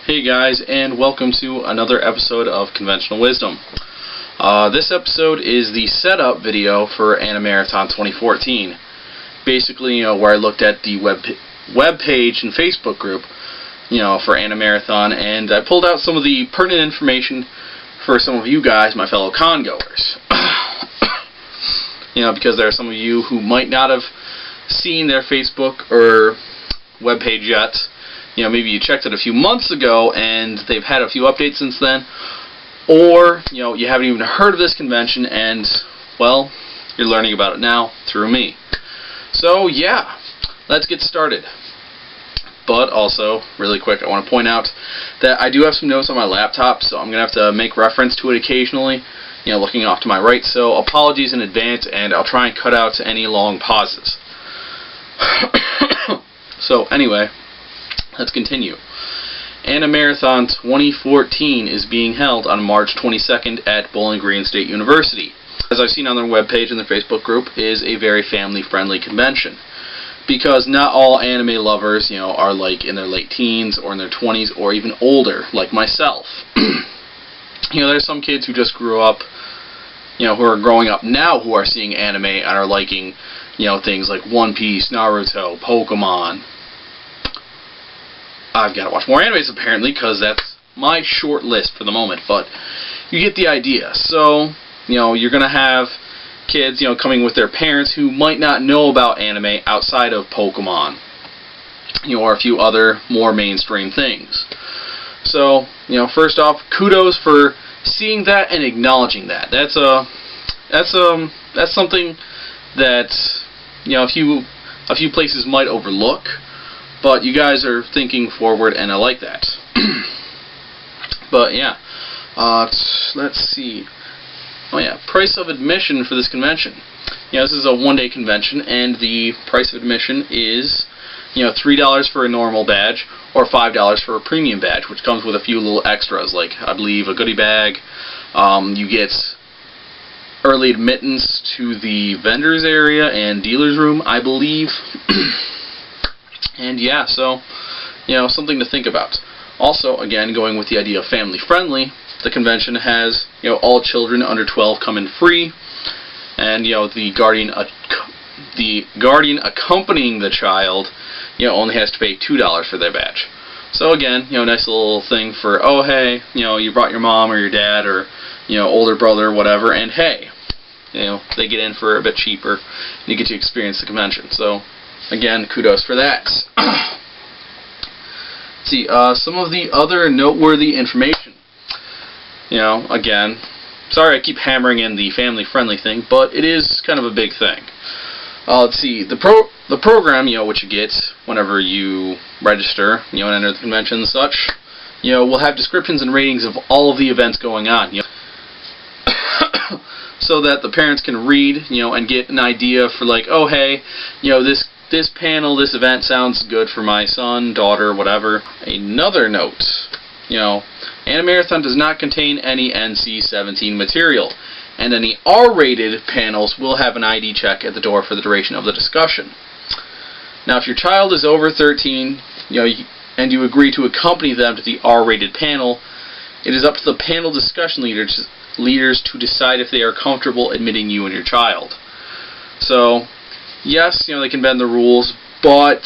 Hey guys, and welcome to another episode of Conventional Wisdom. This episode is the setup video for Animarathon 2014. Basically, where I looked at the web page and Facebook group, for Animarathon, and I pulled out some of the pertinent information for some of you guys, my fellow con-goers. Because there are some of you who might not have seen their Facebook or web page yet. Maybe you checked it a few months ago and they've had a few updates since then, or you haven't even heard of this convention and, well, you're learning about it now through me. So yeah, let's get started. But also, really quick, I want to point out that I do have some notes on my laptop, so I'm going to have to make reference to it occasionally, looking off to my right, so apologies in advance, and I'll try and cut out any long pauses. So anyway, let's continue. Animarathon 2014 is being held on March 22nd at Bowling Green State University. As I've seen on their webpage and their Facebook group, it is a very family-friendly convention. Because not all anime lovers, are like in their late teens or in their 20s or even older, like myself. There's some kids who just grew up, who are growing up now who are seeing anime and are liking, things like One Piece, Naruto, Pokemon. I've got to watch more animes apparently, because that's my short list for the moment, but you get the idea. So, you're going to have kids, coming with their parents who might not know about anime outside of Pokemon, or a few other more mainstream things. So, first off, kudos for seeing that and acknowledging that. That's something that, a few places might overlook. But you guys are thinking forward, and I like that. But yeah, let's see. Oh yeah, price of admission for this convention. This is a one-day convention, and the price of admission is, $3 for a normal badge or $5 for a premium badge, which comes with a few little extras, like I believe a goodie bag. You get early admittance to the vendors area and dealer's room, I believe. And yeah, so, something to think about. Also, again, going with the idea of family-friendly, the convention has, all children under 12 come in free, and, the guardian accompanying the child, only has to pay $2 for their badge. So again, nice little thing for, oh hey, you brought your mom or your dad or, older brother or whatever, and hey, they get in for a bit cheaper, and you get to experience the convention. So, again, kudos for that. Let's see, some of the other noteworthy information. Again, sorry I keep hammering in the family-friendly thing, but it is kind of a big thing. Let's see, the program, which you get whenever you register, and enter the convention and such, will have descriptions and ratings of all of the events going on, so that the parents can read, and get an idea for like, oh hey, this panel, this event sounds good for my son, daughter, whatever. Another note, Animarathon does not contain any NC-17 material, and any R-rated panels will have an ID check at the door for the duration of the discussion. Now, if your child is over 13, and you agree to accompany them to the R-rated panel, it is up to the panel discussion leaders to decide if they are comfortable admitting you and your child. So, yes, they can bend the rules, but,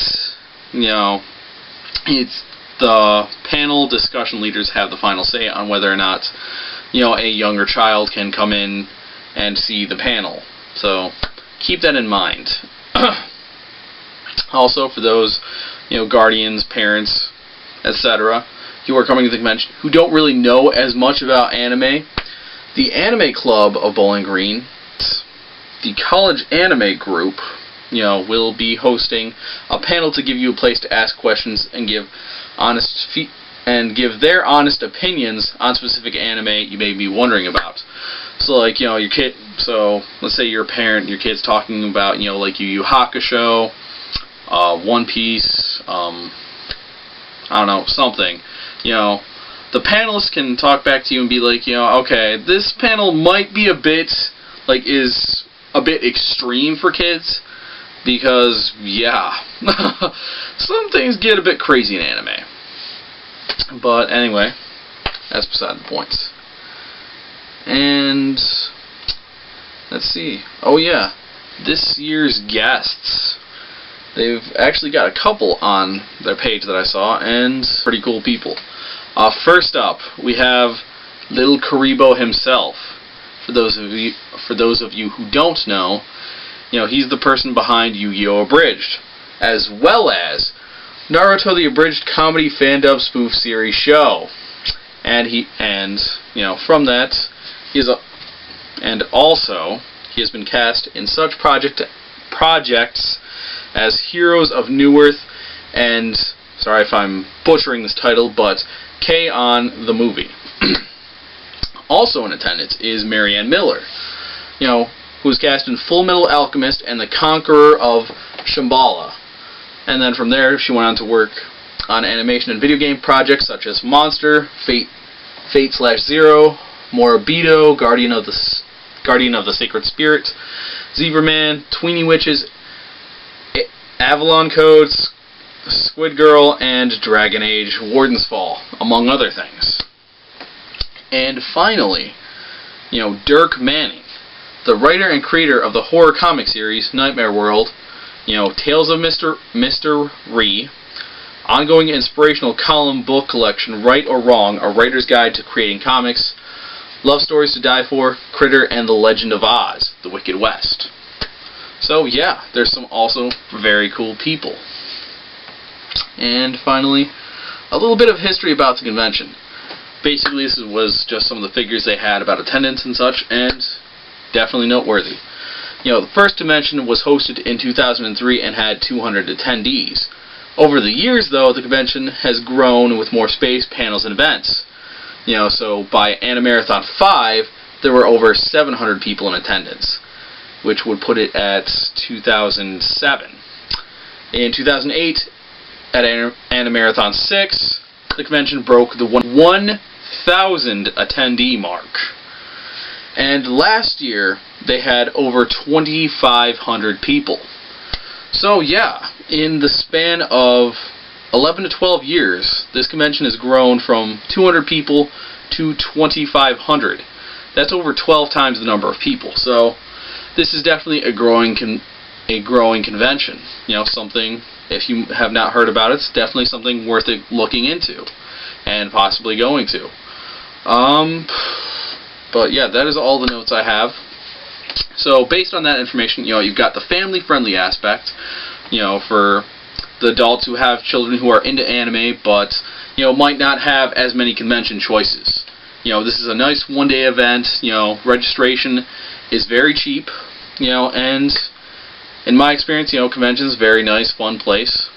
it's the panel discussion leaders have the final say on whether or not, a younger child can come in and see the panel. So, keep that in mind. Also, for those, guardians, parents, etc., who are coming to the convention who don't really know as much about anime, the Anime Club of Bowling Green, the college anime group, will be hosting a panel to give you a place to ask questions and give their honest opinions on specific anime you may be wondering about. So, like, your kid. So, let's say you're a parent, your kid's talking about, like Yu Yu Hakusho, One Piece, I don't know, something. The panelists can talk back to you and be like, okay, this panel might be is a bit extreme for kids. Because, yeah, some things get a bit crazy in anime. But anyway, that's beside the point. And let's see. Oh yeah, this year's guests. They've actually got a couple on their page that I saw, and pretty cool people. First up, we have Little Karibo himself. For those of you who don't know, he's the person behind Yu-Gi-Oh! Abridged, as well as Naruto the Abridged comedy fan-dub spoof series show. And from that, he has been cast in such projects as Heroes of Newerth and, sorry if I'm butchering this title, but K-On! The Movie. Also in attendance is Marianne Miller, who was cast in Full Metal Alchemist and The Conqueror of Shambhala. And then from there, she went on to work on animation and video game projects such as Monster, Fate/Zero, Morabito, Guardian of the Sacred Spirit, Zebraman, Tweenie Witches, Avalon Codes, Squid Girl, and Dragon Age Warden's Fall, among other things. And finally, Dirk Manning, the writer and creator of the horror comic series Nightmare World, Tales of Mr. Ree, ongoing inspirational column book collection Right or Wrong, A Writer's Guide to Creating Comics, Love Stories to Die For, Critter, and The Legend of Oz, The Wicked West. So yeah, there's some also very cool people. And finally, a little bit of history about the convention. Basically, this was just some of the figures they had about attendance and such, and definitely noteworthy. The first convention was hosted in 2003 and had 200 attendees. Over the years, though, the convention has grown with more space, panels, and events. So by Animarathon 5, there were over 700 people in attendance, which would put it at 2007. In 2008, at Animarathon 6, the convention broke the 1,000 attendee mark. And last year, they had over 2,500 people. So yeah, in the span of 11 to 12 years, this convention has grown from 200 people to 2,500. That's over 12 times the number of people. So this is definitely a growing convention. Something, if you have not heard about it, it's definitely something worth looking into and possibly going to. But yeah, that is all the notes I have. So based on that information, you've got the family-friendly aspect, for the adults who have children who are into anime, but might not have as many convention choices. This is a nice one-day event. Registration is very cheap. And in my experience, convention's a very nice, fun place.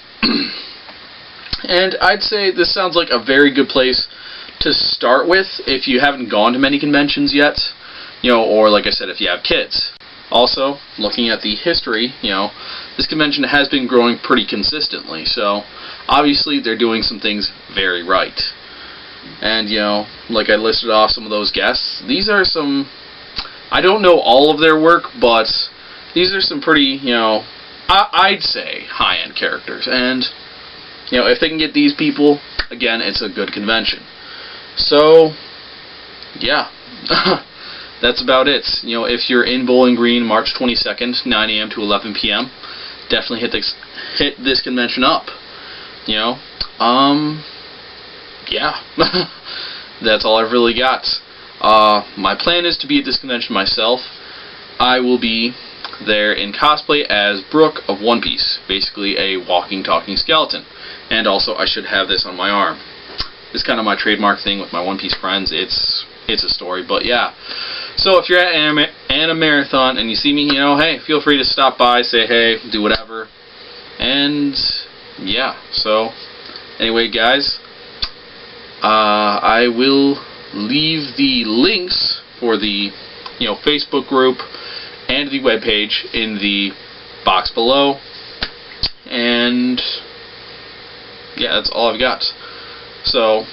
And I'd say this sounds like a very good place to start with if you haven't gone to many conventions yet, or like I said, if you have kids. Also, looking at the history, this convention has been growing pretty consistently, so obviously they're doing some things very right. And, like I listed off some of those guests, these are some, I don't know all of their work, but these are some pretty, I'd say high-end characters. And, if they can get these people, again, it's a good convention. So, yeah, that's about it. If you're in Bowling Green, March 22nd, 9 a.m. to 11 p.m., definitely hit this convention up. Yeah, that's all I've really got. My plan is to be at this convention myself. I will be there in cosplay as Brooke of One Piece, basically a walking, talking skeleton. And also, I should have this on my arm. It's kind of my trademark thing with my One Piece friends. It's a story, but yeah. So if you're at Animarathon and you see me, hey, feel free to stop by, say hey, do whatever. And yeah, so anyway, guys, I will leave the links for the Facebook group and the webpage in the box below. And yeah, that's all I've got. So,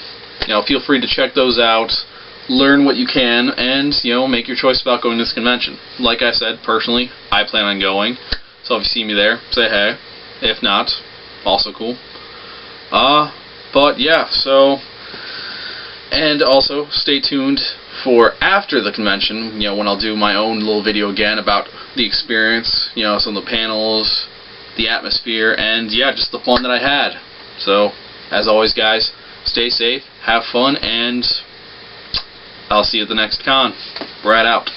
feel free to check those out, learn what you can, and, make your choice about going to this convention. Like I said, personally, I plan on going. So if you see me there, say hey. If not, also cool. But yeah, so And also, stay tuned for after the convention, when I'll do my own little video again about the experience, some of the panels, the atmosphere, and yeah, just the fun that I had. So, as always, guys, stay safe, have fun, and I'll see you at the next con. Brad out.